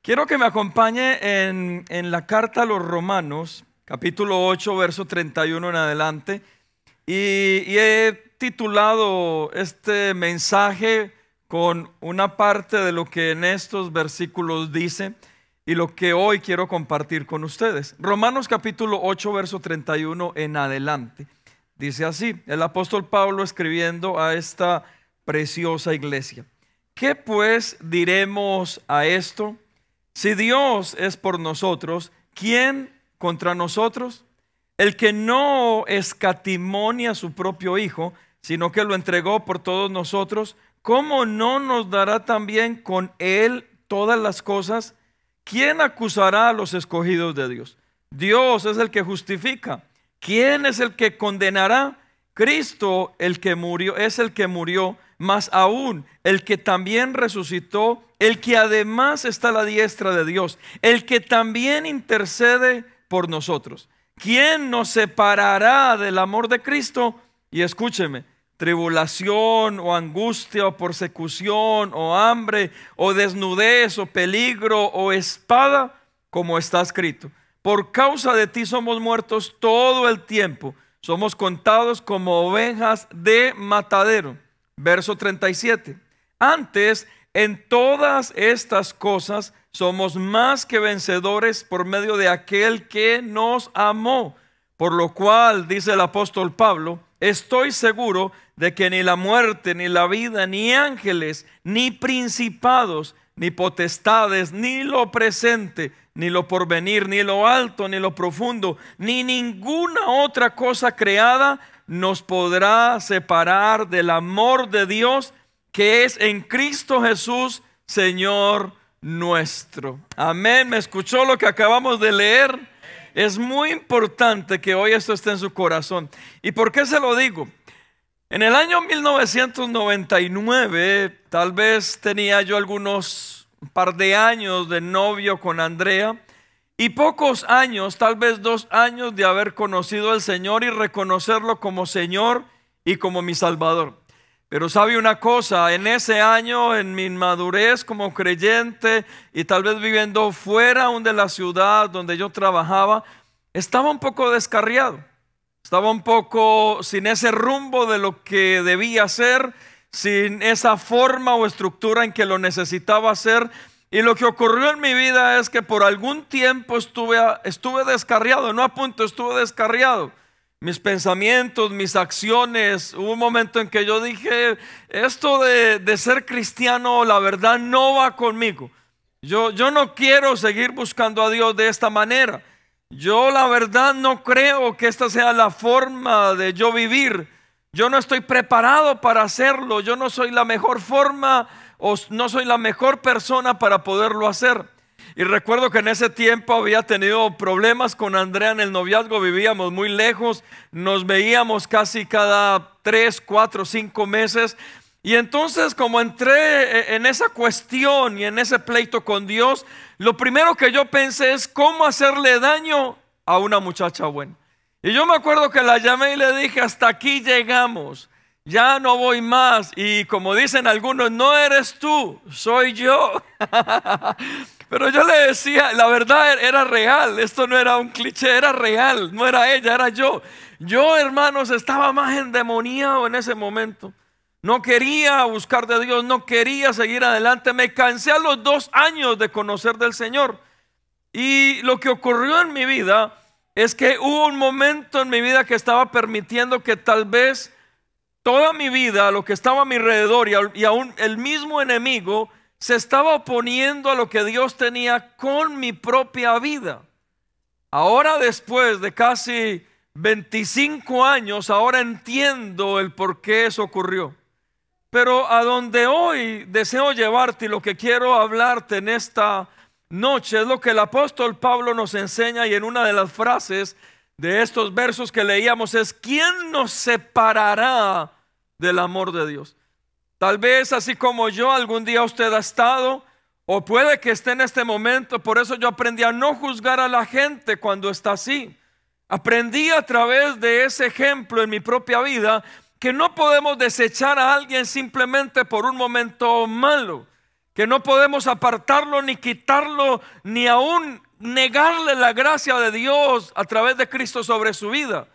Quiero que me acompañe en la carta a los Romanos, capítulo 8, verso 31 en adelante. Y he titulado este mensaje con una parte de lo que en estos versículos dice y lo que hoy quiero compartir con ustedes. Romanos capítulo 8, verso 31 en adelante. Dice así, el apóstol Pablo escribiendo a esta preciosa iglesia. ¿Qué pues diremos a esto? Si Dios es por nosotros, ¿quién contra nosotros? El que no escatimó a su propio Hijo, sino que lo entregó por todos nosotros, ¿cómo no nos dará también con Él todas las cosas? ¿Quién acusará a los escogidos de Dios? Dios es el que justifica. ¿Quién es el que condenará? Cristo el que murió, es el que murió, más aún el que también resucitó, el que además está a la diestra de Dios, el que también intercede por nosotros. ¿Quién nos separará del amor de Cristo? Y escúcheme, tribulación o angustia o persecución o hambre o desnudez o peligro o espada, como está escrito. Por causa de ti somos muertos todo el tiempo, somos contados como ovejas de matadero. Verso 37. Antes, en todas estas cosas somos más que vencedores por medio de aquel que nos amó. Por lo cual, dice el apóstol Pablo, estoy seguro de que ni la muerte, ni la vida, ni ángeles, ni principados, ni potestades, ni lo presente, ni lo porvenir, ni lo alto, ni lo profundo, ni ninguna otra cosa creada nos podrá separar del amor de Dios que es en Cristo Jesús, Señor nuestro. Amén. ¿Me escuchó lo que acabamos de leer? Es muy importante que hoy esto esté en su corazón. ¿Y por qué se lo digo? En el año 1999, tal vez tenía yo un par de años de novio con Andrea y pocos años, tal vez 2 años de haber conocido al Señor y reconocerlo como Señor y como mi Salvador. Pero sabe una cosa, en ese año, en mi inmadurez como creyente y tal vez viviendo fuera de la ciudad donde yo trabajaba, estaba un poco descarriado. Estaba un poco sin ese rumbo de lo que debía hacer, sin esa forma o estructura en que lo necesitaba hacer. Y lo que ocurrió en mi vida es que por algún tiempo estuve descarriado, no a punto, estuve descarriado. Mis pensamientos, mis acciones, hubo un momento en que yo dije, esto de ser cristiano, la verdad no va conmigo. Yo no quiero seguir buscando a Dios de esta manera. Yo la verdad no creo que esta sea la forma de yo vivir. Yo no estoy preparado para hacerlo. Yo no soy la mejor forma o no soy la mejor persona para poderlo hacer. Y recuerdo que en ese tiempo había tenido problemas con Andrea en el noviazgo. Vivíamos muy lejos. Nos veíamos casi cada 3, 4, 5 meses. Y entonces, como entré en esa cuestión y en ese pleito con Dios, lo primero que yo pensé es cómo hacerle daño a una muchacha buena. Y yo me acuerdo que la llamé y le dije, hasta aquí llegamos, ya no voy más. Y como dicen algunos, no eres tú, soy yo. Pero yo le decía, la verdad era real, esto no era un cliché, era real, no era ella, era yo. Yo, hermanos, estaba más endemoniado en ese momento. No quería buscar de Dios, no quería seguir adelante. Me cansé a los 2 años de conocer del Señor. Y lo que ocurrió en mi vida es que hubo un momento en mi vida que estaba permitiendo que tal vez toda mi vida, lo que estaba a mi alrededor y aún el mismo enemigo se estaba oponiendo a lo que Dios tenía con mi propia vida. Ahora, después de casi 25 años, ahora entiendo el por qué eso ocurrió. Pero a donde hoy deseo llevarte y lo que quiero hablarte en esta noche es lo que el apóstol Pablo nos enseña, y en una de las frases de estos versos que leíamos es: ¿quién nos separará del amor de Dios? Tal vez así como yo algún día usted ha estado, o puede que esté en este momento. Por eso yo aprendí a no juzgar a la gente cuando está así. Aprendí a través de ese ejemplo en mi propia vida que no podemos desechar a alguien simplemente por un momento malo, que no podemos apartarlo ni quitarlo, ni aún negarle la gracia de Dios a través de Cristo sobre su vida.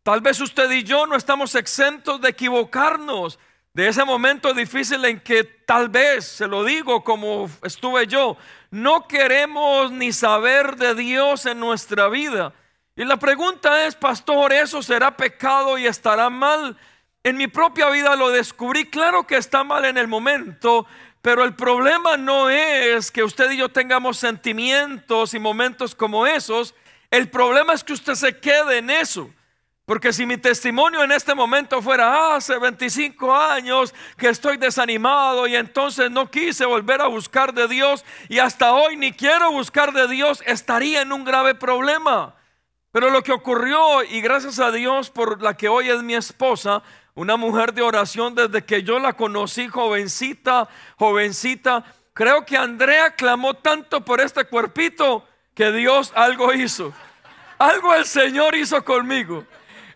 Tal vez usted y yo no estamos exentos de equivocarnos, de ese momento difícil en que tal vez, se lo digo como estuve yo, no queremos ni saber de Dios en nuestra vida. Y la pregunta es, pastor, ¿eso será pecado y estará mal? En mi propia vida lo descubrí, claro que está mal en el momento, pero el problema no es que usted y yo tengamos sentimientos y momentos como esos. El problema es que usted se quede en eso. Porque si mi testimonio en este momento fuera hace 25 años que estoy desanimado y entonces no quise volver a buscar de Dios y hasta hoy ni quiero buscar de Dios, estaría en un grave problema. Pero lo que ocurrió, y gracias a Dios por la que hoy es mi esposa, una mujer de oración desde que yo la conocí, jovencita, creo que Andrea clamó tanto por este cuerpito que Dios algo hizo. Algo el Señor hizo conmigo.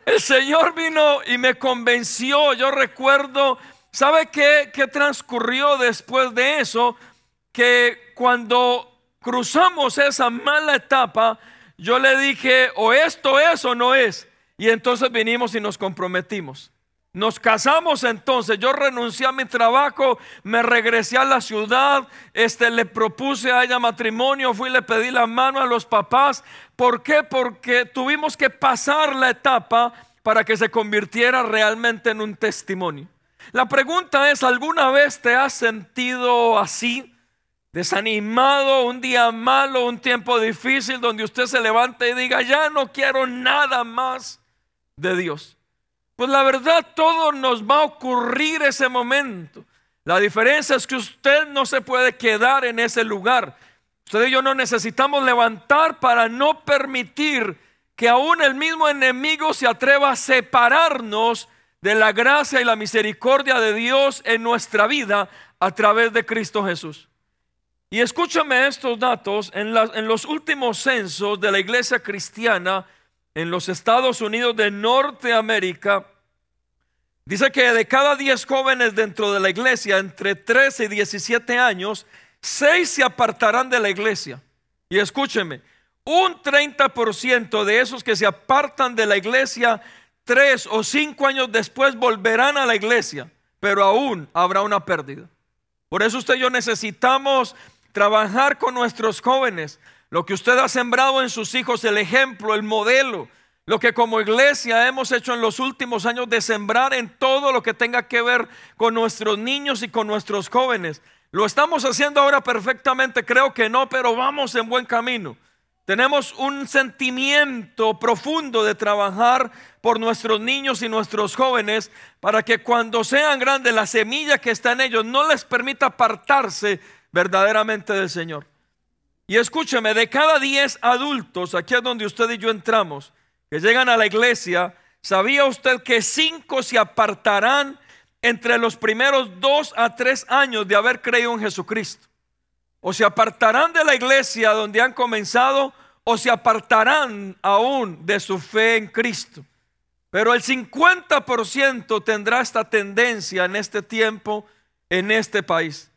El Señor vino y me convenció. Yo recuerdo, ¿sabe qué transcurrió después de eso? Que cuando cruzamos esa mala etapa, yo le dije, o esto es o no es. Y entonces vinimos y nos comprometimos. Nos casamos entonces, yo renuncié a mi trabajo, me regresé a la ciudad, le propuse a ella matrimonio, fui y le pedí la mano a los papás. ¿Por qué? Porque tuvimos que pasar la etapa para que se convirtiera realmente en un testimonio. La pregunta es, ¿alguna vez te has sentido así? Desanimado, un día malo, un tiempo difícil donde usted se levanta y diga, ya no quiero nada más de Dios. Pues la verdad, todo nos va a ocurrir ese momento. La diferencia es que usted no se puede quedar en ese lugar. Usted y yo no necesitamos levantar para no permitir que aún el mismo enemigo se atreva a separarnos de la gracia y la misericordia de Dios en nuestra vida a través de Cristo Jesús. Y escúchame estos datos, en los últimos censos de la iglesia cristiana en los Estados Unidos de Norteamérica, dice que de cada 10 jóvenes dentro de la iglesia, entre 13 y 17 años, 6 se apartarán de la iglesia. Y escúcheme, un 30% de esos que se apartan de la iglesia 3 o 5 años después volverán a la iglesia, pero aún habrá una pérdida. Por eso usted y yo necesitamos trabajar con nuestros jóvenes. Lo que usted ha sembrado en sus hijos, el ejemplo, el modelo, lo que como iglesia hemos hecho en los últimos años de sembrar en todo lo que tenga que ver con nuestros niños y con nuestros jóvenes. ¿Lo estamos haciendo ahora perfectamente? Creo que no, pero vamos en buen camino. Tenemos un sentimiento profundo de trabajar por nuestros niños y nuestros jóvenes para que cuando sean grandes la semilla que está en ellos no les permita apartarse verdaderamente del Señor. Y escúcheme, de cada 10 adultos, aquí es donde usted y yo entramos, que llegan a la iglesia, ¿sabía usted que 5 se apartarán entre los primeros 2 a 3 años de haber creído en Jesucristo? O se apartarán de la iglesia donde han comenzado, o se apartarán aún de su fe en Cristo. Pero el 50% tendrá esta tendencia en este tiempo, en este país.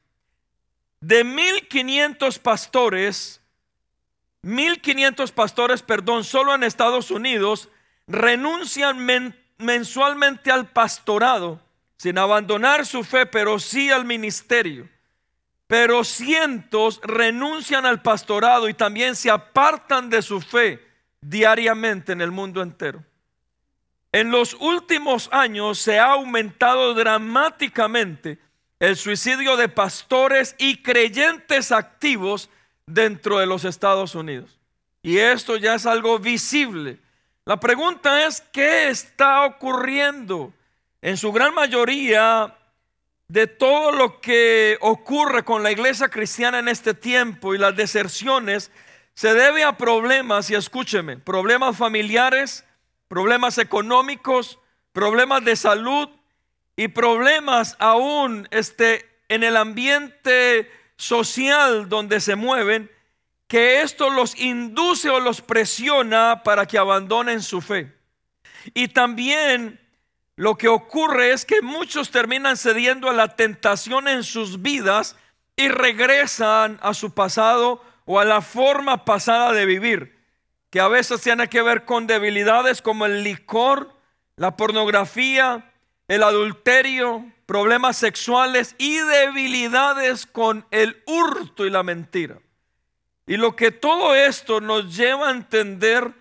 De 1,500 pastores, solo en Estados Unidos, renuncian mensualmente al pastorado, sin abandonar su fe, pero sí al ministerio. Pero cientos renuncian al pastorado y también se apartan de su fe diariamente en el mundo entero. En los últimos años se ha aumentado dramáticamente el suicidio de pastores y creyentes activos dentro de los Estados Unidos. Y esto ya es algo visible. La pregunta es, ¿qué está ocurriendo? En su gran mayoría de todo lo que ocurre con la iglesia cristiana en este tiempo y las deserciones se debe a problemas, y escúcheme, problemas familiares, problemas económicos, problemas de salud y problemas aún en el ambiente social donde se mueven, que esto los induce o los presiona para que abandonen su fe. Y también lo que ocurre es que muchos terminan cediendo a la tentación en sus vidas y regresan a su pasado o a la forma pasada de vivir, que a veces tiene que ver con debilidades como el licor, la pornografía, el adulterio, problemas sexuales y debilidades con el hurto y la mentira. Y lo que todo esto nos lleva a entender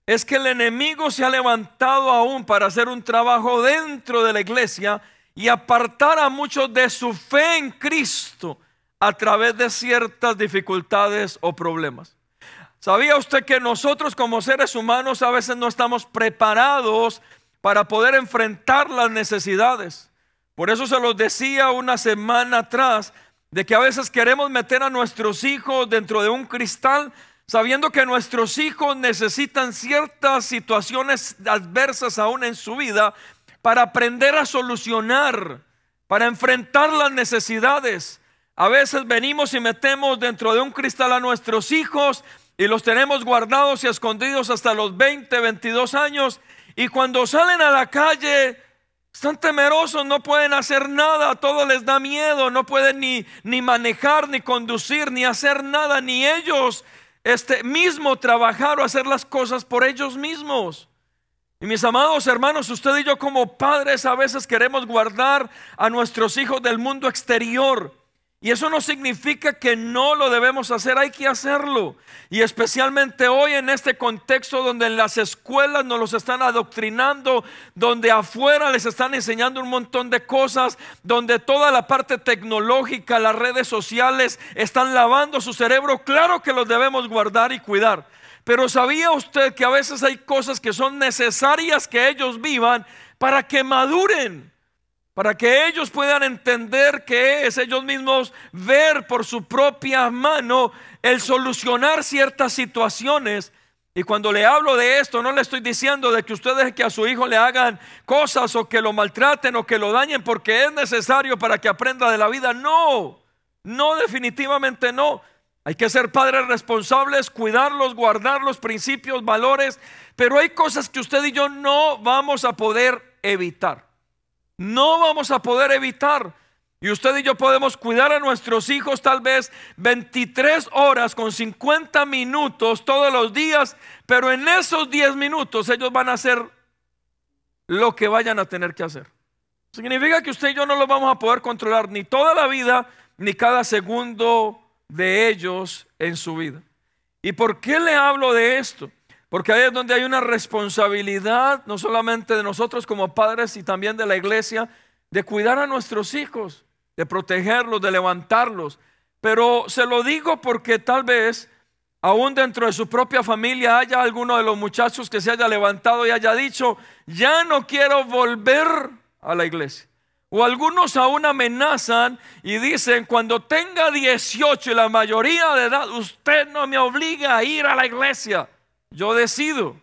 es que el enemigo se ha levantado aún para hacer un trabajo dentro de la iglesia y apartar a muchos de su fe en Cristo a través de ciertas dificultades o problemas. ¿Sabía usted que nosotros como seres humanos a veces no estamos preparados para poder enfrentar las necesidades? Por eso se los decía una semana atrás, de que a veces queremos meter a nuestros hijos dentro de un cristal, sabiendo que nuestros hijos necesitan ciertas situaciones adversas aún en su vida para aprender a solucionar, para enfrentar las necesidades. A veces venimos y metemos dentro de un cristal a nuestros hijos y los tenemos guardados y escondidos hasta los 20, 22 años, y cuando salen a la calle están temerosos, no pueden hacer nada, todo les da miedo, no pueden ni manejar, ni conducir, ni hacer nada, ni ellos mismo trabajar o hacer las cosas por ellos mismos. Y mis amados hermanos, usted y yo como padres a veces queremos guardar a nuestros hijos del mundo exterior. Y eso no significa que no lo debemos hacer, hay que hacerlo. Y especialmente hoy en este contexto donde en las escuelas nos los están adoctrinando, donde afuera les están enseñando un montón de cosas, donde toda la parte tecnológica, las redes sociales están lavando su cerebro. Claro que los debemos guardar y cuidar. Pero ¿sabía usted que a veces hay cosas que son necesarias que ellos vivan para que maduren? Para que ellos puedan entender qué es, ellos mismos ver por su propia mano el solucionar ciertas situaciones. Y cuando le hablo de esto, no le estoy diciendo de que usted deje que a su hijo le hagan cosas o que lo maltraten o que lo dañen porque es necesario para que aprenda de la vida. No, no, definitivamente no. Hay que ser padres responsables, cuidarlos, guardar los principios, valores, pero hay cosas que usted y yo no vamos a poder evitar. No vamos a poder evitar. Y usted y yo podemos cuidar a nuestros hijos tal vez 23 horas con 50 minutos todos los días, pero en esos 10 minutos ellos van a hacer lo que vayan a tener que hacer. Significa que usted y yo no los vamos a poder controlar ni toda la vida, ni cada segundo de ellos en su vida. ¿Y por qué le hablo de esto? Porque ahí es donde hay una responsabilidad, no solamente de nosotros como padres y también de la iglesia, de cuidar a nuestros hijos, de protegerlos, de levantarlos. Pero se lo digo porque tal vez aún dentro de su propia familia haya alguno de los muchachos que se haya levantado y haya dicho: ya no quiero volver a la iglesia. O algunos aún amenazan y dicen: cuando tenga 18 y la mayoría de edad, usted no me obliga a ir a la iglesia. Yo decido.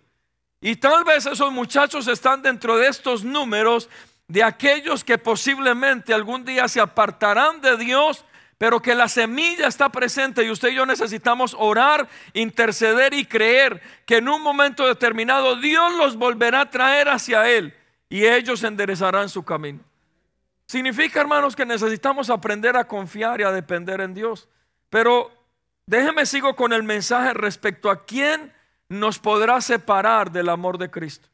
Y tal vez esos muchachos están dentro de estos números de aquellos que posiblemente algún día se apartarán de Dios, pero que la semilla está presente y usted y yo necesitamos orar, interceder y creer que en un momento determinado Dios los volverá a traer hacia Él y ellos enderezarán su camino. Significa, hermanos, que necesitamos aprender a confiar y a depender en Dios. Pero déjeme sigo con el mensaje respecto a quién nos podrá separar del amor de Cristo.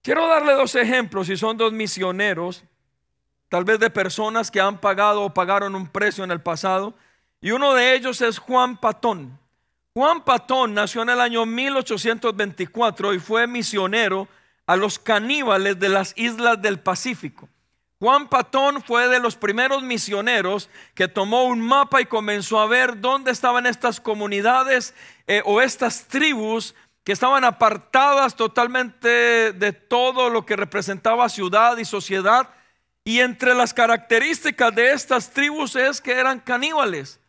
Quiero darle dos ejemplos, y son dos misioneros, tal vez de personas que han pagado o pagaron un precio en el pasado, y uno de ellos es Juan Patón. Juan Patón nació en el año 1824 y fue misionero a los caníbales de las islas del Pacífico. Juan Patón fue de los primeros misioneros que tomó un mapa y comenzó a ver dónde estaban estas comunidades o estas tribus que estaban apartadas totalmente de todo lo que representaba ciudad y sociedad. Y entre las características de estas tribus es que eran caníbales,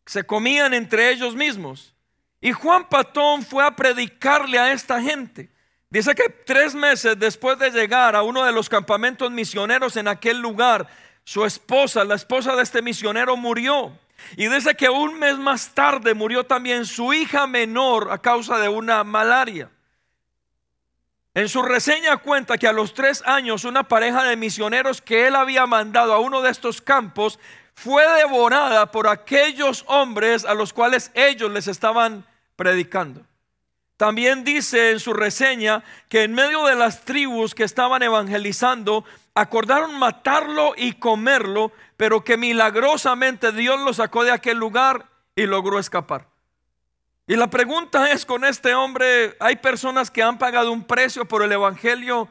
se comían entre ellos mismos. Y Juan Patón fue a predicarle a esta gente. Dice que 3 meses después de llegar a uno de los campamentos misioneros en aquel lugar, su esposa, la esposa de este misionero, murió. Y dice que 1 mes más tarde murió también su hija menor a causa de una malaria. En su reseña cuenta que a los 3 años una pareja de misioneros que él había mandado a uno de estos campos fue devorada por aquellos hombres a los cuales ellos les estaban predicando. También dice en su reseña que en medio de las tribus que estaban evangelizando, acordaron matarlo y comerlo, pero que milagrosamente Dios lo sacó de aquel lugar y logró escapar. Y la pregunta es, con este hombre, hay personas que han pagado un precio por el evangelio,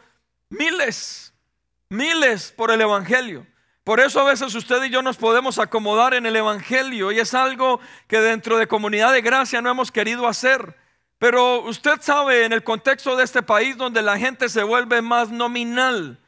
miles por el evangelio. Por eso a veces usted y yo nos podemos acomodar en el evangelio, y es algo que dentro de Comunidad de Gracia no hemos querido hacer. Pero usted sabe, en el contexto de este país donde la gente se vuelve más nominal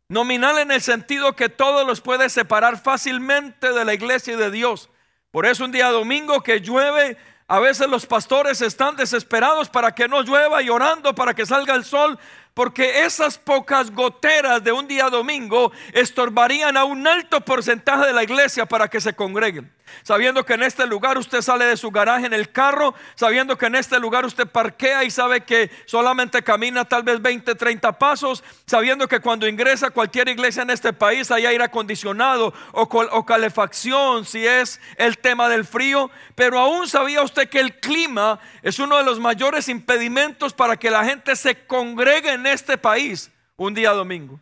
en el sentido que todo los puede separar fácilmente de la iglesia y de Dios. Por eso un día domingo que llueve, a veces los pastores están desesperados para que no llueva y orando para que salga el sol, porque esas pocas goteras de un día domingo estorbarían a un alto porcentaje de la iglesia para que se congreguen. Sabiendo que en este lugar usted sale de su garaje en el carro, sabiendo que en este lugar usted parquea y sabe que solamente camina tal vez 20, 30 pasos, sabiendo que cuando ingresa a cualquier iglesia en este país hay aire acondicionado o calefacción si es el tema del frío. Pero aún sabía usted que el clima es uno de los mayores impedimentos para que la gente se congregue en este país un día domingo.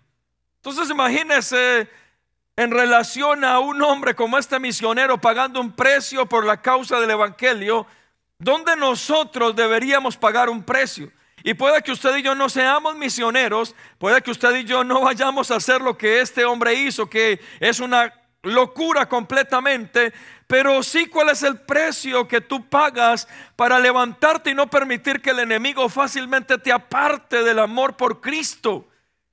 Entonces imagínese, en relación a un hombre como este misionero pagando un precio por la causa del evangelio, ¿dónde nosotros deberíamos pagar un precio? Y puede que usted y yo no seamos misioneros, puede que usted y yo no vayamos a hacer lo que este hombre hizo, que es una locura completamente, pero sí, ¿cuál es el precio que tú pagas para levantarte y no permitir que el enemigo fácilmente te aparte del amor por Cristo?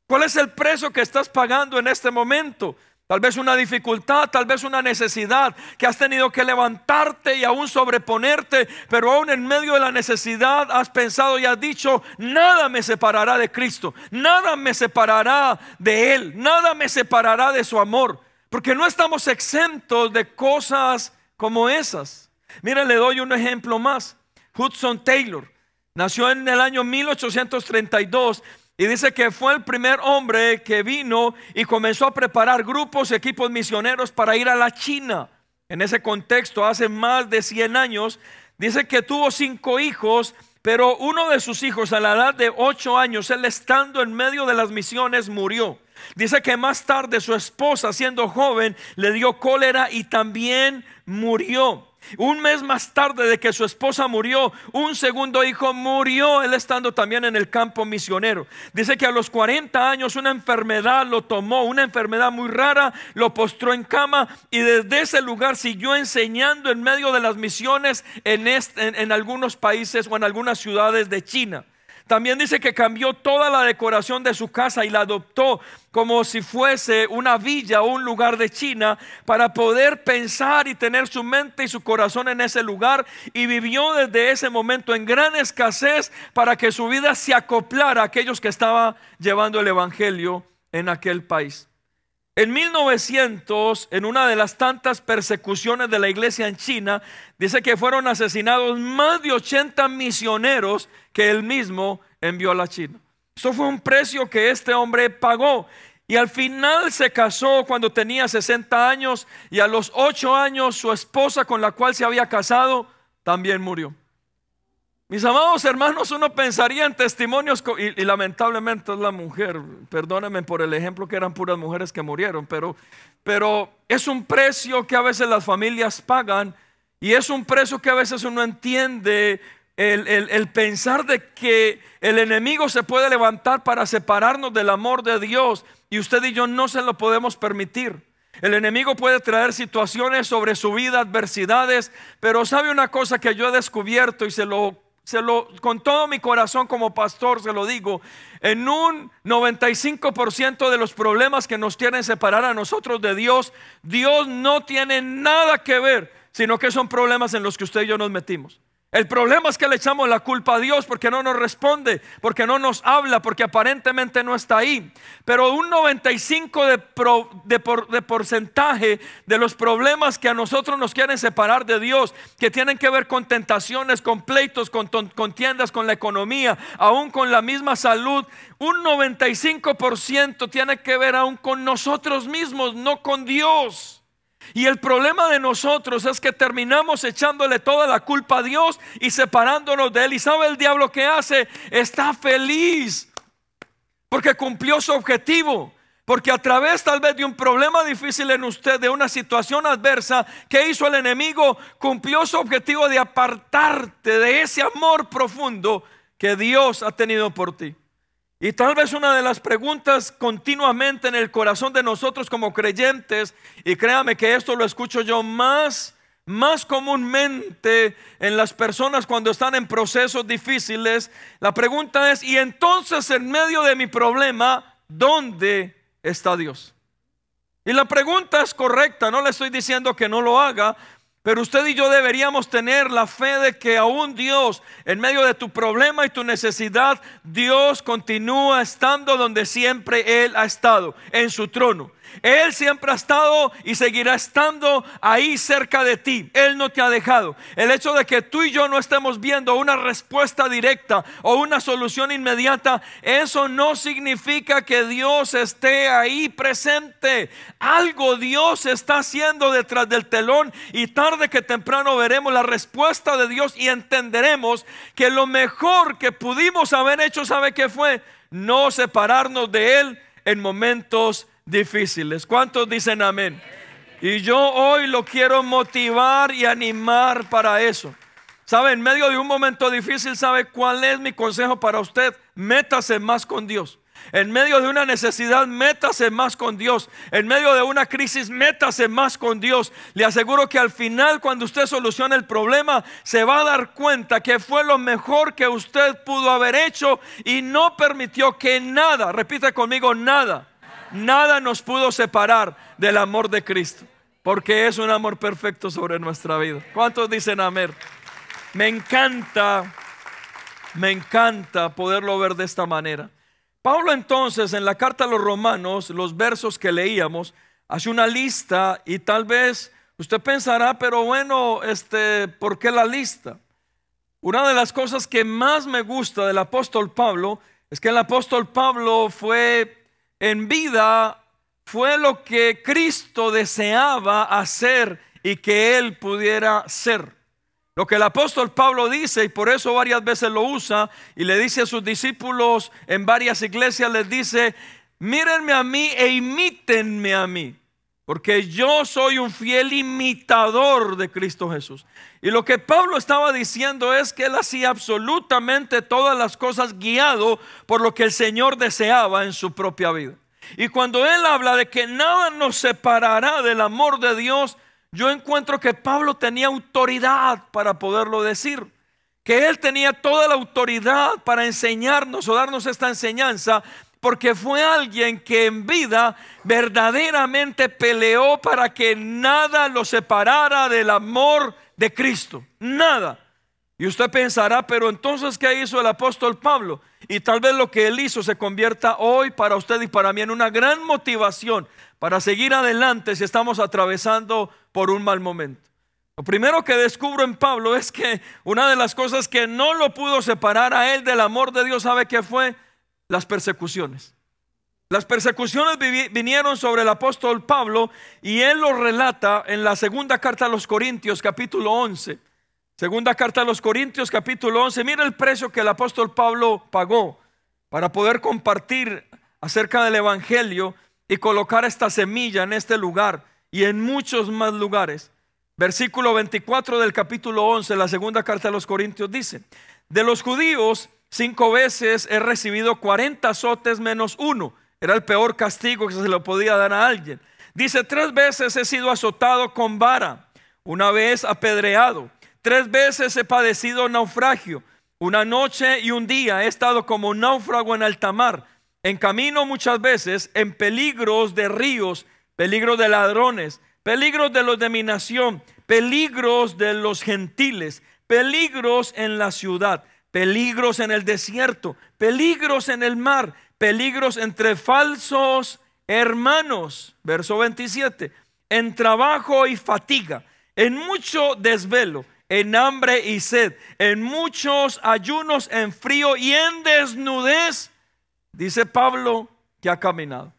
¿Cuál es el precio que estás pagando en este momento? Tal vez una dificultad, tal vez una necesidad que has tenido que levantarte y aún sobreponerte, pero aún en medio de la necesidad has pensado y has dicho: nada me separará de Cristo, nada me separará de Él, nada me separará de su amor, porque no estamos exentos de cosas como esas. Mira, le doy un ejemplo más. Hudson Taylor nació en el año 1832 y dice que fue el primer hombre que vino y comenzó a preparar grupos, equipos misioneros para ir a la China. En ese contexto, hace más de 100 años, dice que tuvo 5 hijos, pero uno de sus hijos a la edad de 8 años, él estando en medio de las misiones, murió. Dice que más tarde su esposa, siendo joven, le dio cólera y también murió. Un mes más tarde de que su esposa murió, un segundo hijo murió, él estando también en el campo misionero. Dice que a los 40 años una enfermedad lo tomó, una enfermedad muy rara, lo postró en cama, y desde ese lugar siguió enseñando en medio de las misiones en algunos países o en algunas ciudades de China. También dice que cambió toda la decoración de su casa y la adoptó como si fuese una villa o un lugar de China, para poder pensar y tener su mente y su corazón en ese lugar, y vivió desde ese momento en gran escasez para que su vida se acoplara a aquellos que estaba llevando el evangelio en aquel país. En 1900, en una de las tantas persecuciones de la iglesia en China, dice que fueron asesinados más de 80 misioneros que él mismo envió a la China. Eso fue un precio que este hombre pagó. Y al final se casó cuando tenía 60 años, y a los 8 años su esposa con la cual se había casado también murió. Mis amados hermanos, uno pensaría en testimonios y lamentablemente es la mujer, perdónenme por el ejemplo que eran puras mujeres que murieron, pero es un precio que a veces las familias pagan, y es un precio que a veces uno entiende, el pensar de que el enemigo se puede levantar para separarnos del amor de Dios, y usted y yo no se lo podemos permitir. El enemigo puede traer situaciones sobre su vida, adversidades, pero sabe una cosa que yo he descubierto, y con todo mi corazón como pastor se lo digo: en un 95% de los problemas que nos quieren separar a nosotros de Dios, Dios no tiene nada que ver, sino que son problemas en los que usted y yo nos metimos. El problema es que le echamos la culpa a Dios porque no nos responde, porque no nos habla, porque aparentemente no está ahí. Pero un 95% de porcentaje de los problemas que a nosotros nos quieren separar de Dios, que tienen que ver con tentaciones, con pleitos, con contiendas, con la economía, aún con la misma salud, un 95% tiene que ver aún con nosotros mismos, no con Dios. Y el problema de nosotros es que terminamos echándole toda la culpa a Dios y separándonos de Él. ¿Y sabe el diablo qué hace? Está feliz porque cumplió su objetivo. Porque a través tal vez de un problema difícil en usted, de una situación adversa, ¿qué hizo el enemigo? Cumplió su objetivo de apartarte de ese amor profundo que Dios ha tenido por ti. Y tal vez una de las preguntas continuamente en el corazón de nosotros como creyentes, y créame que esto lo escucho yo más comúnmente en las personas cuando están en procesos difíciles, la pregunta es: y entonces en medio de mi problema, ¿dónde está Dios? Y la pregunta es correcta, no le estoy diciendo que no lo haga, pero usted y yo deberíamos tener la fe de que aún Dios, en medio de tu problema y tu necesidad, Dios continúa estando donde siempre Él ha estado, en su trono. Él siempre ha estado y seguirá estando ahí cerca de ti. Él no te ha dejado. El hecho de que tú y yo no estemos viendo una respuesta directa o una solución inmediata, eso no significa que Dios esté ahí presente. Algo Dios está haciendo detrás del telón, y tarde que temprano veremos la respuesta de Dios y entenderemos que lo mejor que pudimos haber hecho, ¿sabe qué fue? No separarnos de Él en momentos difíciles. ¿Cuántos dicen amén? Y yo hoy lo quiero motivar y animar para eso. ¿Sabe? En medio de un momento difícil, ¿sabe cuál es mi consejo para usted? Métase más con Dios. En medio de una necesidad, métase más con Dios. En medio de una crisis, métase más con Dios. Le aseguro que al final, cuando usted solucione el problema, se va a dar cuenta que fue lo mejor que usted pudo haber hecho y no permitió que nada, repita conmigo, nada nos pudo separar del amor de Cristo, porque es un amor perfecto sobre nuestra vida. ¿Cuántos dicen amén? Me encanta poderlo ver de esta manera. Pablo entonces en la carta a los Romanos, los versos que leíamos, hace una lista, y tal vez usted pensará, pero bueno, ¿por qué la lista? Una de las cosas que más me gusta del apóstol Pablo es que el apóstol Pablo en vida fue lo que Cristo deseaba hacer y que él pudiera ser. Lo que el apóstol Pablo dice, y por eso varias veces lo usa, y le dice a sus discípulos en varias iglesias, les dice: mírenme a mí e imítenme a mí, porque yo soy un fiel imitador de Cristo Jesús. Y lo que Pablo estaba diciendo es que él hacía absolutamente todas las cosas guiado por lo que el Señor deseaba en su propia vida. Y cuando él habla de que nada nos separará del amor de Dios, yo encuentro que Pablo tenía autoridad para poderlo decir, que él tenía toda la autoridad para enseñarnos o darnos esta enseñanza, porque fue alguien que en vida verdaderamente peleó para que nada lo separara del amor de Cristo, nada. Y usted pensará, pero entonces ¿qué hizo el apóstol Pablo? Y tal vez lo que él hizo se convierta hoy para usted y para mí en una gran motivación para seguir adelante si estamos atravesando por un mal momento. Lo primero que descubro en Pablo es que una de las cosas que no lo pudo separar a él del amor de Dios, ¿sabe qué fue? Las persecuciones. Las persecuciones vinieron sobre el apóstol Pablo, y él lo relata en la segunda carta a los Corintios, capítulo 11. Segunda carta a los Corintios, capítulo 11. Mira el precio que el apóstol Pablo pagó para poder compartir acerca del evangelio y colocar esta semilla en este lugar y en muchos más lugares. Versículo 24 del capítulo 11, la segunda carta a los Corintios dice: de los judíos 5 veces he recibido 40 azotes menos uno. Era el peor castigo que se le podía dar a alguien. Dice: 3 veces he sido azotado con vara, 1 vez apedreado, 3 veces he padecido naufragio, 1 noche y 1 día he estado como náufrago en alta mar, en camino muchas veces, en peligros de ríos, peligros de ladrones, peligros de los de mi nación, peligros de los gentiles, peligros en la ciudad, peligros en el desierto, peligros en el mar, peligros entre falsos hermanos. Verso 27, en trabajo y fatiga, en mucho desvelo, en hambre y sed, en muchos ayunos, en frío y en desnudez, dice Pablo, que ha caminado.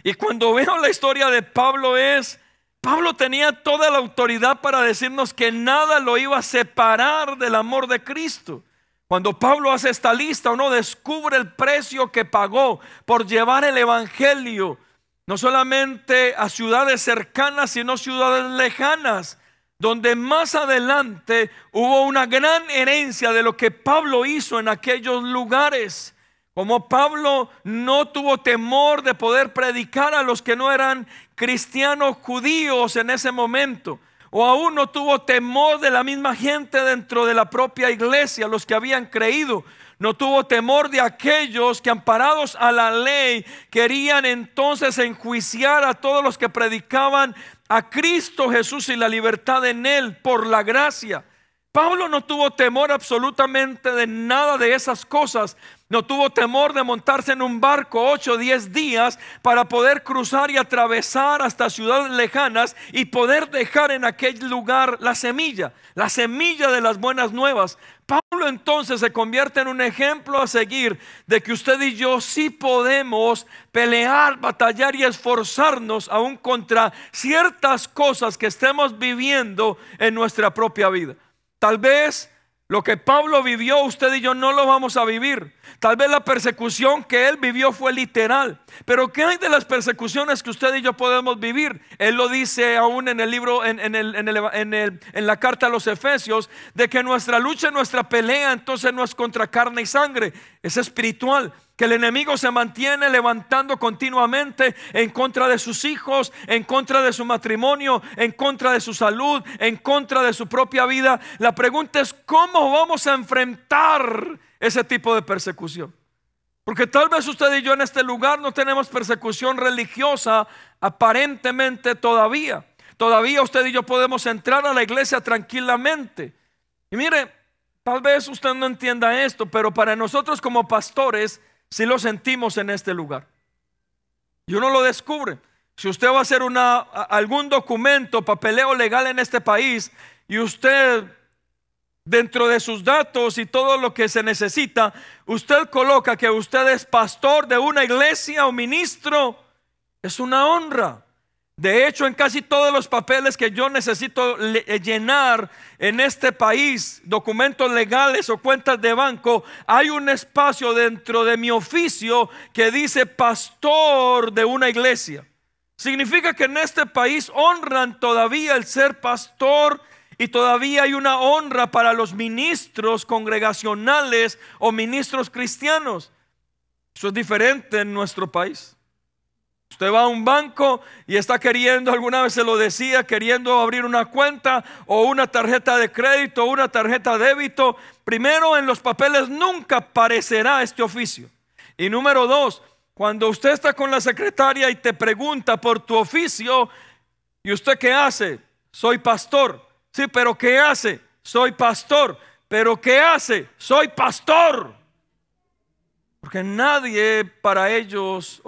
Y cuando veo la historia de Pablo, es Pablo tenía toda la autoridad para decirnos que nada lo iba a separar del amor de Cristo. Cuando Pablo hace esta lista, uno descubre el precio que pagó por llevar el evangelio, no solamente a ciudades cercanas, sino ciudades lejanas, donde más adelante hubo una gran herencia de lo que Pablo hizo en aquellos lugares. Como Pablo no tuvo temor de poder predicar a los que no eran cristianos judíos en ese momento, o aún no tuvo temor de la misma gente dentro de la propia iglesia, los que habían creído. No tuvo temor de aquellos que, amparados a la ley, querían entonces enjuiciar a todos los que predicaban a Cristo Jesús y la libertad en Él por la gracia. Pablo no tuvo temor absolutamente de nada de esas cosas. No tuvo temor de montarse en un barco 8 o 10 días para poder cruzar y atravesar hasta ciudades lejanas y poder dejar en aquel lugar la semilla de las buenas nuevas. Pablo entonces se convierte en un ejemplo a seguir de que usted y yo sí podemos pelear, batallar y esforzarnos aún contra ciertas cosas que estemos viviendo en nuestra propia vida. Tal vez lo que Pablo vivió, usted y yo no lo vamos a vivir. Tal vez la persecución que él vivió fue literal. Pero ¿qué hay de las persecuciones que usted y yo podemos vivir? Él lo dice aún en el libro, en la carta a los Efesios, de que nuestra lucha, nuestra pelea entonces no es contra carne y sangre, es espiritual. Que el enemigo se mantiene levantando continuamente en contra de sus hijos, en contra de su matrimonio, en contra de su salud, en contra de su propia vida. La pregunta es: ¿cómo vamos a enfrentar ese tipo de persecución? Porque tal vez usted y yo en este lugar no tenemos persecución religiosa aparentemente todavía. Todavía usted y yo podemos entrar a la iglesia tranquilamente. Y mire, tal vez usted no entienda esto, pero para nosotros como pastores sí lo sentimos en este lugar. Y uno lo descubre. Si usted va a hacer algún documento, papeleo legal en este país, y usted, dentro de sus datos y todo lo que se necesita, usted coloca que usted es pastor de una iglesia o ministro, es una honra. De hecho, en casi todos los papeles que yo necesito llenar en este país, documentos legales o cuentas de banco, hay un espacio dentro de mi oficio que dice pastor de una iglesia. Significa que en este país honran todavía el ser pastor, y todavía hay una honra para los ministros congregacionales o ministros cristianos. Eso es diferente en nuestro país. Usted va a un banco y está queriendo, alguna vez se lo decía, queriendo abrir una cuenta o una tarjeta de crédito o una tarjeta de débito. Primero, en los papeles nunca aparecerá este oficio. Y número dos, cuando usted está con la secretaria y te pregunta por tu oficio, ¿y usted qué hace? Soy pastor. Sí, pero ¿qué hace? Soy pastor. ¿Pero qué hace? Soy pastor. Porque nadie, para ellos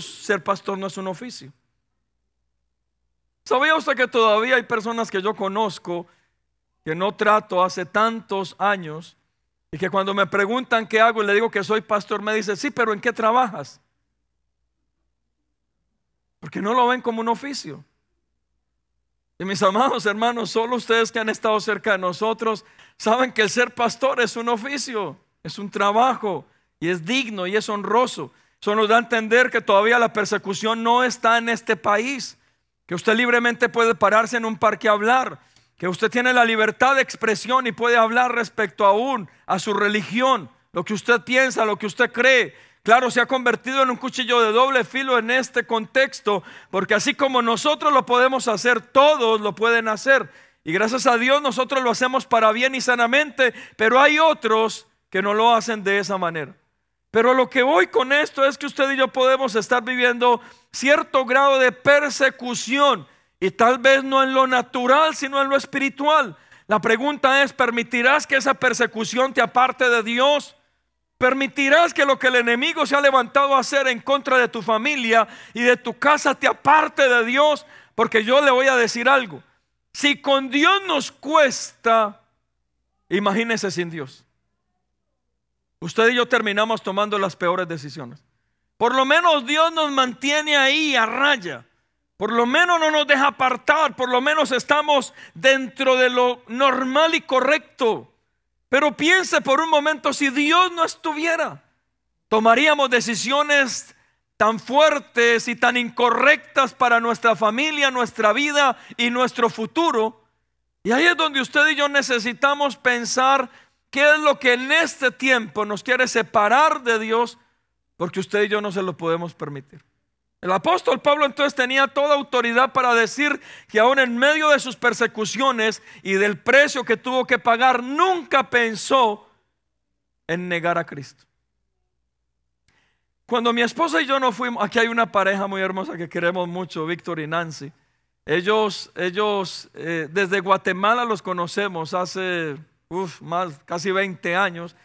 ser pastor no es un oficio. ¿Sabía usted que todavía hay personas que yo conozco que no trato hace tantos años, y que cuando me preguntan qué hago y le digo que soy pastor, me dice: sí, pero ¿en qué trabajas? Porque no lo ven como un oficio. Y mis amados hermanos, solo ustedes que han estado cerca de nosotros saben que el ser pastor es un oficio, es un trabajo, y es digno y es honroso. Eso nos da a entender que todavía la persecución no está en este país, que usted libremente puede pararse en un parque a hablar, que usted tiene la libertad de expresión y puede hablar respecto aún a su religión, lo que usted piensa, lo que usted cree. Claro, se ha convertido en un cuchillo de doble filo en este contexto, porque así como nosotros lo podemos hacer, todos lo pueden hacer, y gracias a Dios nosotros lo hacemos para bien y sanamente, pero hay otros que no lo hacen de esa manera. Pero lo que voy con esto es que usted y yo podemos estar viviendo cierto grado de persecución, y tal vez no en lo natural, sino en lo espiritual. La pregunta es: ¿permitirás que esa persecución te aparte de Dios? ¿Permitirás que lo que el enemigo se ha levantado a hacer en contra de tu familia y de tu casa te aparte de Dios? Porque yo le voy a decir algo: si con Dios nos cuesta, imagínese sin Dios. Usted y yo terminamos tomando las peores decisiones. Por lo menos Dios nos mantiene ahí a raya. Por lo menos no nos deja apartar, por lo menos estamos dentro de lo normal y correcto. Pero piense por un momento, si Dios no estuviera, tomaríamos decisiones tan fuertes y tan incorrectas para nuestra familia, nuestra vida y nuestro futuro. Y ahí es donde usted y yo necesitamos pensar qué es lo que en este tiempo nos quiere separar de Dios, porque usted y yo no se lo podemos permitir. El apóstol Pablo entonces tenía toda autoridad para decir que aún en medio de sus persecuciones y del precio que tuvo que pagar, nunca pensó en negar a Cristo. Cuando mi esposa y yo nos fuimos, aquí hay una pareja muy hermosa que queremos mucho, Víctor y Nancy. Ellos desde Guatemala los conocemos hace casi 20 años.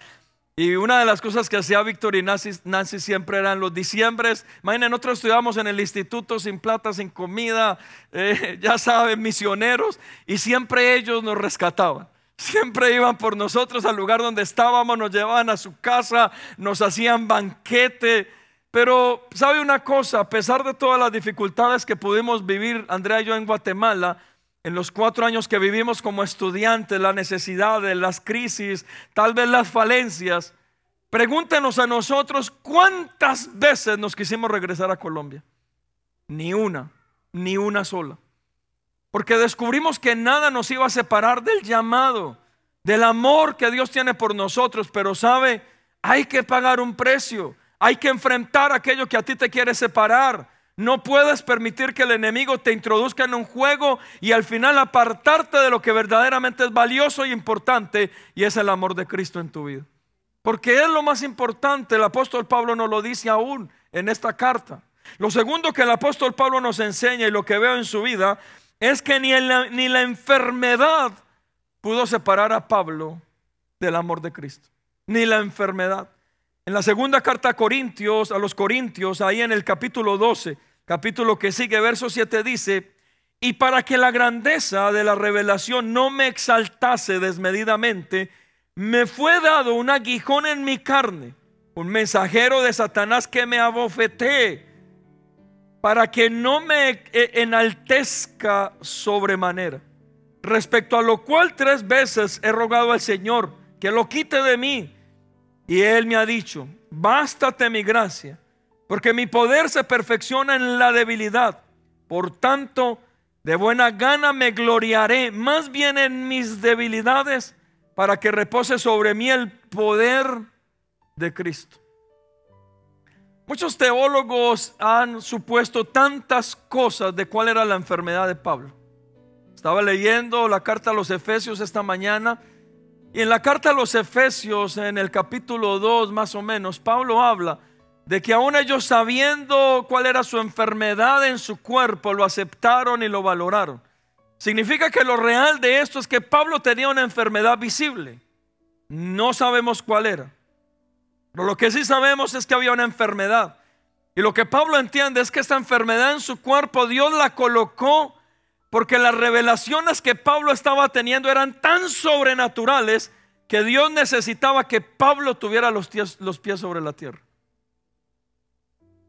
Y una de las cosas que hacía Víctor y Nancy siempre eran los diciembres. Imaginen, nosotros estudiábamos en el instituto sin plata, sin comida, ya saben, misioneros. Y siempre ellos nos rescataban. Siempre iban por nosotros al lugar donde estábamos, nos llevaban a su casa, nos hacían banquete. Pero sabe una cosa, a pesar de todas las dificultades que pudimos vivir Andrea y yo en Guatemala, en los 4 años que vivimos como estudiantes, las necesidades, las crisis, tal vez las falencias, pregúntenos a nosotros cuántas veces nos quisimos regresar a Colombia. Ni una sola. Porque descubrimos que nada nos iba a separar del llamado, del amor que Dios tiene por nosotros. Pero sabe, hay que pagar un precio, hay que enfrentar aquello que a ti te quiere separar. No puedes permitir que el enemigo te introduzca en un juego y al final apartarte de lo que verdaderamente es valioso y importante, y es el amor de Cristo en tu vida. Porque es lo más importante. El apóstol Pablo nos lo dice aún en esta carta. Lo segundo que el apóstol Pablo nos enseña, y lo que veo en su vida, es que ni la enfermedad pudo separar a Pablo del amor de Cristo. Ni la enfermedad. En la segunda carta a los Corintios, ahí en el capítulo 12, capítulo que sigue, verso 7, dice: y para que la grandeza de la revelación no me exaltase desmedidamente, me fue dado un aguijón en mi carne, un mensajero de Satanás que me abofetee, para que no me enaltezca sobremanera. Respecto a lo cual 3 veces he rogado al Señor que lo quite de mí. Y Él me ha dicho: bástate mi gracia, porque mi poder se perfecciona en la debilidad. Por tanto, de buena gana me gloriaré más bien en mis debilidades, para que repose sobre mí el poder de Cristo. Muchos teólogos han supuesto tantas cosas de cuál era la enfermedad de Pablo. Estaba leyendo la carta a los Efesios esta mañana, y en la carta a los Efesios, en el capítulo 2 más o menos, Pablo habla de que aún ellos, sabiendo cuál era su enfermedad en su cuerpo, lo aceptaron y lo valoraron. Significa que lo real de esto es que Pablo tenía una enfermedad visible. No sabemos cuál era, pero lo que sí sabemos es que había una enfermedad. Y lo que Pablo entiende es que esta enfermedad en su cuerpo Dios la colocó porque las revelaciones que Pablo estaba teniendo eran tan sobrenaturales que Dios necesitaba que Pablo tuviera los pies sobre la tierra.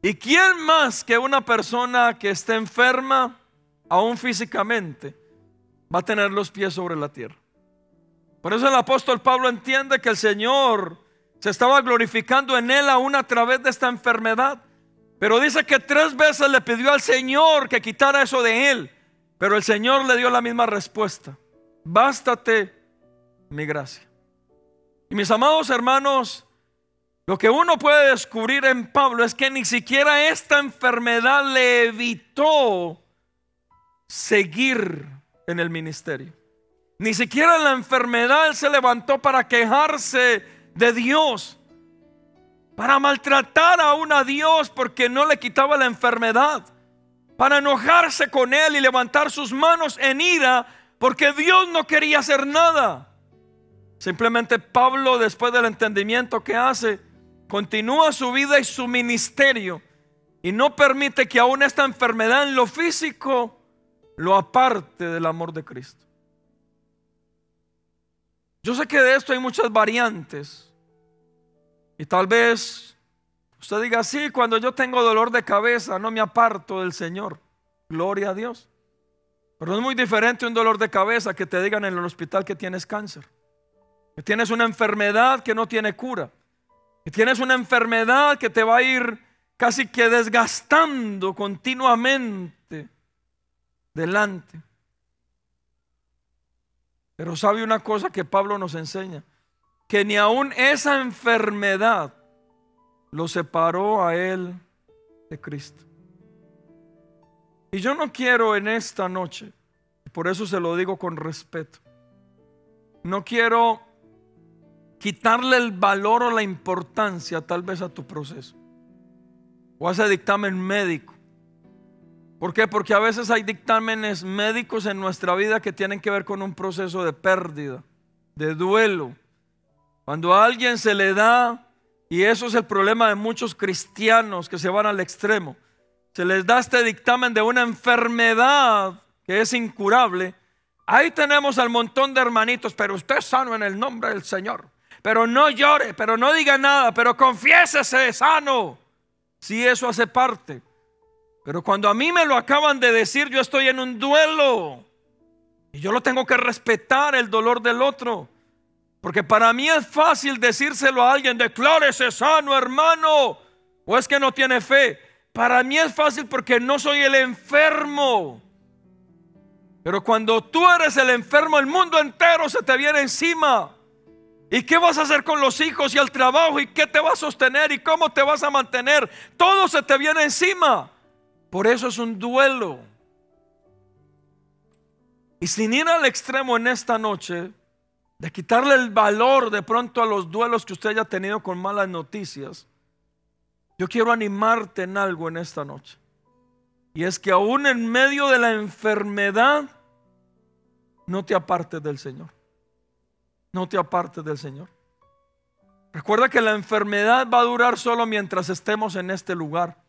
¿Y quién más que una persona que esté enferma, aún físicamente, va a tener los pies sobre la tierra? Por eso el apóstol Pablo entiende que el Señor se estaba glorificando en él aún a través de esta enfermedad. Pero dice que 3 veces le pidió al Señor que quitara eso de él. Pero el Señor le dio la misma respuesta: bástate mi gracia. Y mis amados hermanos, lo que uno puede descubrir en Pablo es que ni siquiera esta enfermedad le evitó seguir en el ministerio. Ni siquiera la enfermedad él se levantó para quejarse de Dios, para maltratar aún a Dios porque no le quitaba la enfermedad, para enojarse con él y levantar sus manos en ira porque Dios no quería hacer nada. Simplemente Pablo, después del entendimiento que hace, continúa su vida y su ministerio y no permite que aún esta enfermedad en lo físico lo aparte del amor de Cristo. Yo sé que de esto hay muchas variantes y tal vez usted diga: sí, cuando yo tengo dolor de cabeza no me aparto del Señor. Gloria a Dios. Pero es muy diferente un dolor de cabeza que te digan en el hospital que tienes cáncer, que tienes una enfermedad que no tiene cura, que tienes una enfermedad que te va a ir casi que desgastando continuamente delante. Pero sabe una cosa que Pablo nos enseña, que ni aun esa enfermedad lo separó a él de Cristo. Y yo no quiero en esta noche, por eso se lo digo con respeto, no quiero quitarle el valor o la importancia tal vez a tu proceso o a ese dictamen médico. ¿Por qué? Porque a veces hay dictámenes médicos en nuestra vida que tienen que ver con un proceso de pérdida, de duelo. Cuando a alguien se le da, y eso es el problema de muchos cristianos que se van al extremo, se les da este dictamen de una enfermedad que es incurable. Ahí tenemos al montón de hermanitos, pero usted es sano en el nombre del Señor, pero no llore, pero no diga nada, pero confiésese sano. Sí, eso hace parte. Pero cuando a mí me lo acaban de decir, yo estoy en un duelo y yo lo tengo que respetar, el dolor del otro. Porque para mí es fácil decírselo a alguien: declárese sano, hermano, o es que no tiene fe. Para mí es fácil porque no soy el enfermo. Pero cuando tú eres el enfermo, el mundo entero se te viene encima. ¿Y qué vas a hacer con los hijos y el trabajo? ¿Y qué te va a sostener? ¿Y cómo te vas a mantener? Todo se te viene encima. Por eso es un duelo. Y sin ir al extremo en esta noche de quitarle el valor de pronto a los duelos que usted haya tenido con malas noticias, yo quiero animarte en algo en esta noche. Y es que aún en medio de la enfermedad, no te apartes del Señor. No te apartes del Señor. Recuerda que la enfermedad va a durar solo mientras estemos en este lugar.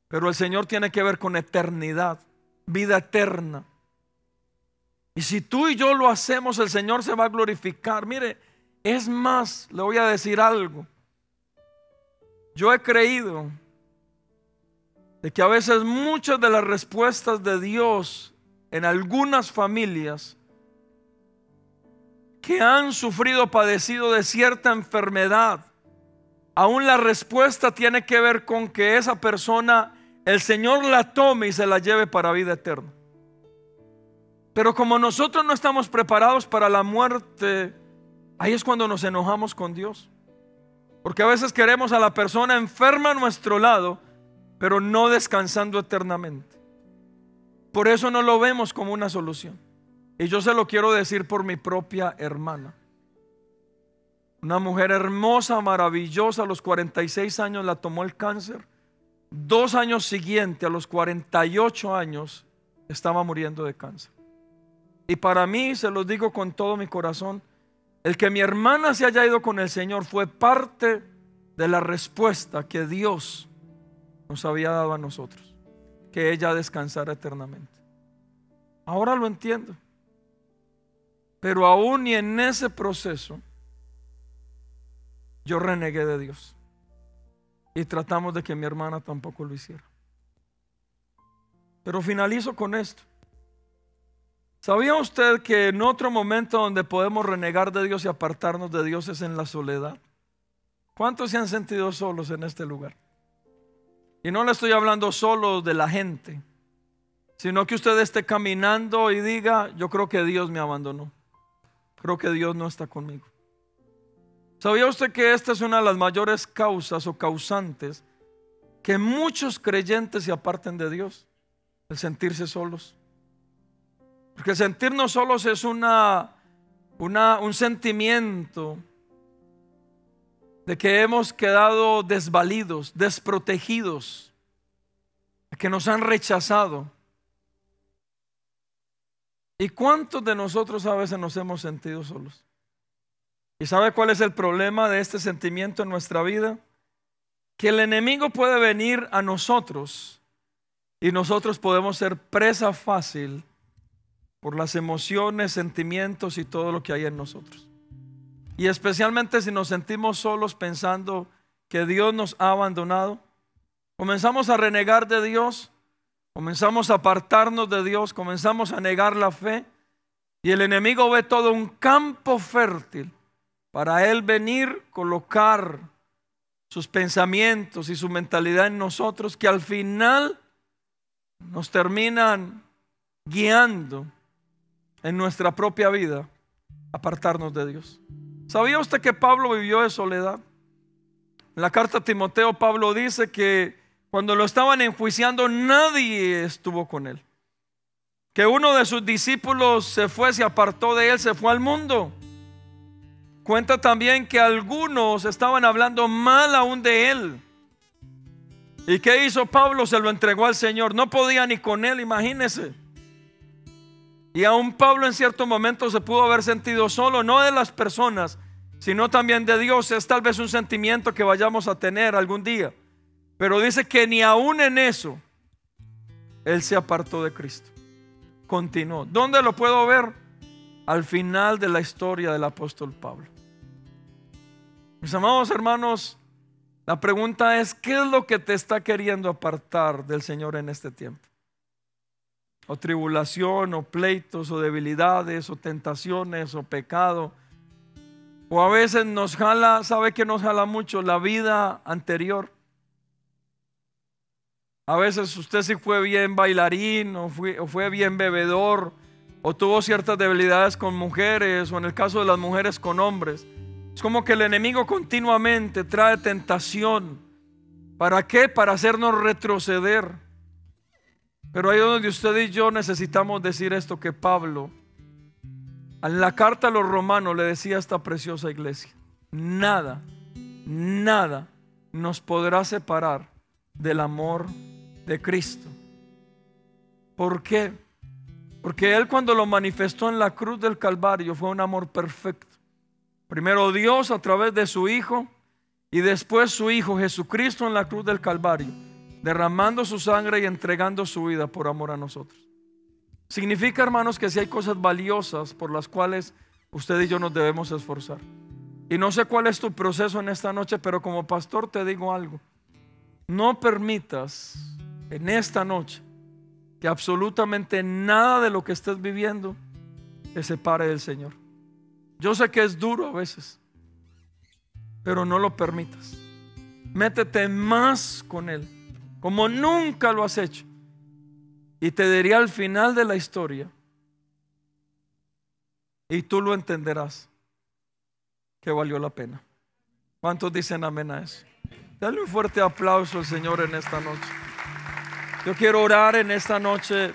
Pero el Señor tiene que ver con eternidad, vida eterna. Y si tú y yo lo hacemos, el Señor se va a glorificar. Mire, es más, le voy a decir algo. Yo he creído de que a veces muchas de las respuestas de Dios en algunas familias que han sufrido, padecido de cierta enfermedad, aún la respuesta tiene que ver con que esa persona, el Señor la tome y se la lleve para vida eterna. Pero como nosotros no estamos preparados para la muerte, ahí es cuando nos enojamos con Dios. Porque a veces queremos a la persona enferma a nuestro lado, pero no descansando eternamente. Por eso no lo vemos como una solución. Y yo se lo quiero decir por mi propia hermana. Una mujer hermosa, maravillosa, a los 46 años la tomó el cáncer. 2 años siguientes, a los 48 años, estaba muriendo de cáncer. Y para mí, se los digo con todo mi corazón, el que mi hermana se haya ido con el Señor fue parte de la respuesta que Dios nos había dado a nosotros, que ella descansara eternamente. Ahora lo entiendo. Pero aún y en ese proceso, yo renegué de Dios. Y tratamos de que mi hermana tampoco lo hiciera. Pero finalizo con esto. ¿Sabía usted que en otro momento donde podemos renegar de Dios y apartarnos de Dios es en la soledad? ¿Cuántos se han sentido solos en este lugar? Y no le estoy hablando solo de la gente, sino que usted esté caminando y diga: yo creo que Dios me abandonó. Creo que Dios no está conmigo. ¿Sabía usted que esta es una de las mayores causas o causantes que muchos creyentes se aparten de Dios? El sentirse solos. Porque el sentirnos solos es un sentimiento de que hemos quedado desvalidos, desprotegidos, que nos han rechazado. ¿Y cuántos de nosotros a veces nos hemos sentido solos? ¿Y sabe cuál es el problema de este sentimiento en nuestra vida? Que el enemigo puede venir a nosotros y nosotros podemos ser presa fácil por las emociones, sentimientos y todo lo que hay en nosotros. Y especialmente si nos sentimos solos pensando que Dios nos ha abandonado, comenzamos a renegar de Dios, Comenzamos a apartarnos de Dios, comenzamos a negar la fe y el enemigo ve todo un campo fértil para él venir, colocar sus pensamientos y su mentalidad en nosotros, que al final nos terminan guiando en nuestra propia vida, apartarnos de Dios. ¿Sabía usted que Pablo vivió de soledad? En la carta a Timoteo, Pablo dice que cuando lo estaban enjuiciando, nadie estuvo con él. Que uno de sus discípulos se fue, se apartó de él, se fue al mundo. Cuenta también que algunos estaban hablando mal aún de él. ¿Y qué hizo Pablo? Se lo entregó al Señor. No podía ni con él, imagínese. Y aún Pablo en cierto momento se pudo haber sentido solo, no de las personas, sino también de Dios. Es tal vez un sentimiento que vayamos a tener algún día. Pero dice que ni aún en eso él se apartó de Cristo. Continuó. ¿Dónde lo puedo ver? Al final de la historia del apóstol Pablo. Mis amados hermanos, la pregunta es: ¿qué es lo que te está queriendo apartar del Señor en este tiempo? O tribulación, o pleitos, o debilidades, o tentaciones, o pecado. O a veces nos jala, ¿sabe qué nos jala mucho? La vida anterior. A veces usted sí fue bien bailarín, o fue bien bebedor, o tuvo ciertas debilidades con mujeres, o en el caso de las mujeres con hombres. Es como que el enemigo continuamente trae tentación. ¿Para qué? Para hacernos retroceder. Pero ahí donde usted y yo necesitamos decir esto que Pablo en la carta a los romanos le decía a esta preciosa iglesia: nada nos podrá separar del amor de Cristo. ¿Por qué? Porque Él, cuando lo manifestó en la cruz del Calvario, fue un amor perfecto. Primero Dios a través de su Hijo, y después su Hijo Jesucristo en la cruz del Calvario, derramando su sangre y entregando su vida por amor a nosotros. Significa, hermanos, que si hay cosas valiosas por las cuales usted y yo nos debemos esforzar. Y no sé cuál es tu proceso en esta noche, pero como pastor te digo algo: no permitas en esta noche que absolutamente nada de lo que estés viviendo te separe del Señor. Yo sé que es duro a veces, pero no lo permitas. Métete más con Él, como nunca lo has hecho. Y te diría al final de la historia, y tú lo entenderás, que valió la pena. ¿Cuántos dicen amén a eso? Dale un fuerte aplauso al Señor en esta noche. Yo quiero orar en esta noche.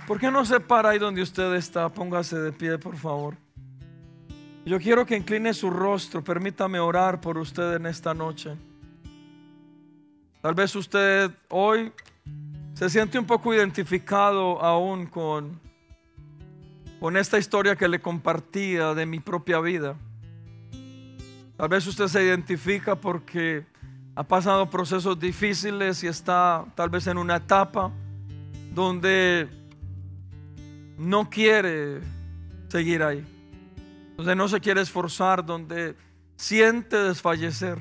¿Por qué no se para ahí donde usted está? Póngase de pie, por favor. Yo quiero que incline su rostro. Permítame orar por usted en esta noche. Tal vez usted hoy se siente un poco identificado aún con esta historia que le compartía de mi propia vida. Tal vez usted se identifica porque ha pasado procesos difíciles y está tal vez en una etapa donde no quiere seguir ahí, donde no se quiere esforzar, donde siente desfallecer.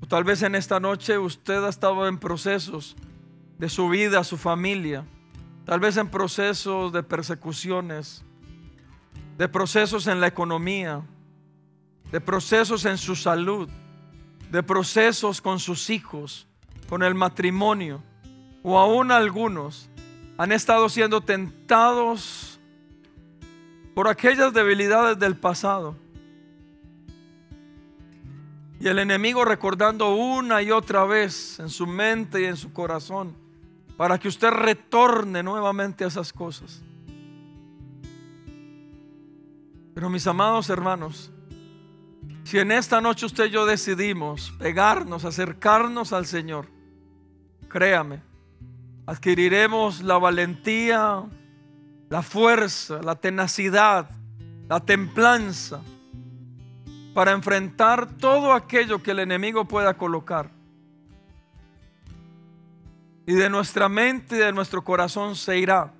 O tal vez en esta noche usted ha estado en procesos de su vida, su familia, tal vez en procesos de persecuciones, de procesos en la economía, de procesos en su salud, de procesos con sus hijos, con el matrimonio, o aún algunos han estado siendo tentados por aquellas debilidades del pasado. Y el enemigo recordando una y otra vez en su mente y en su corazón para que usted retorne nuevamente a esas cosas. Pero mis amados hermanos, si en esta noche usted y yo decidimos pegarnos, acercarnos al Señor, créame, adquiriremos la valentía, la fuerza, la tenacidad, la templanza para enfrentar todo aquello que el enemigo pueda colocar. Y de nuestra mente y de nuestro corazón se irá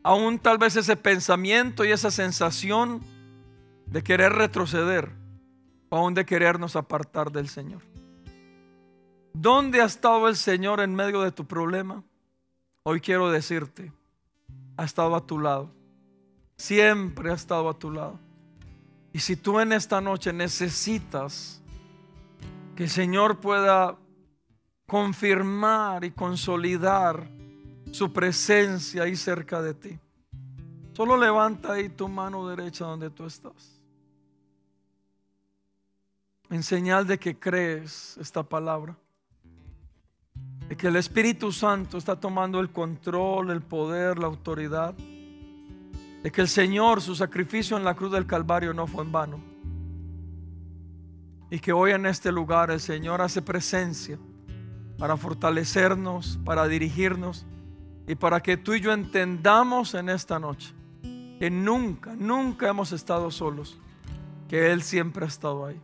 aún tal vez ese pensamiento y esa sensación de querer retroceder, o aún de querernos apartar del Señor. ¿Dónde ha estado el Señor en medio de tu problema? Hoy quiero decirte, ha estado a tu lado. Siempre ha estado a tu lado. Y si tú en esta noche necesitas que el Señor pueda confirmar y consolidar su presencia ahí cerca de ti, solo levanta ahí tu mano derecha donde tú estás, en señal de que crees esta palabra, de que el Espíritu Santo está tomando el control, el poder, la autoridad, de que el Señor, su sacrificio en la cruz del Calvario no fue en vano, y que hoy en este lugar el Señor hace presencia para fortalecernos, para dirigirnos y para que tú y yo entendamos en esta noche que nunca hemos estado solos, que Él siempre ha estado ahí.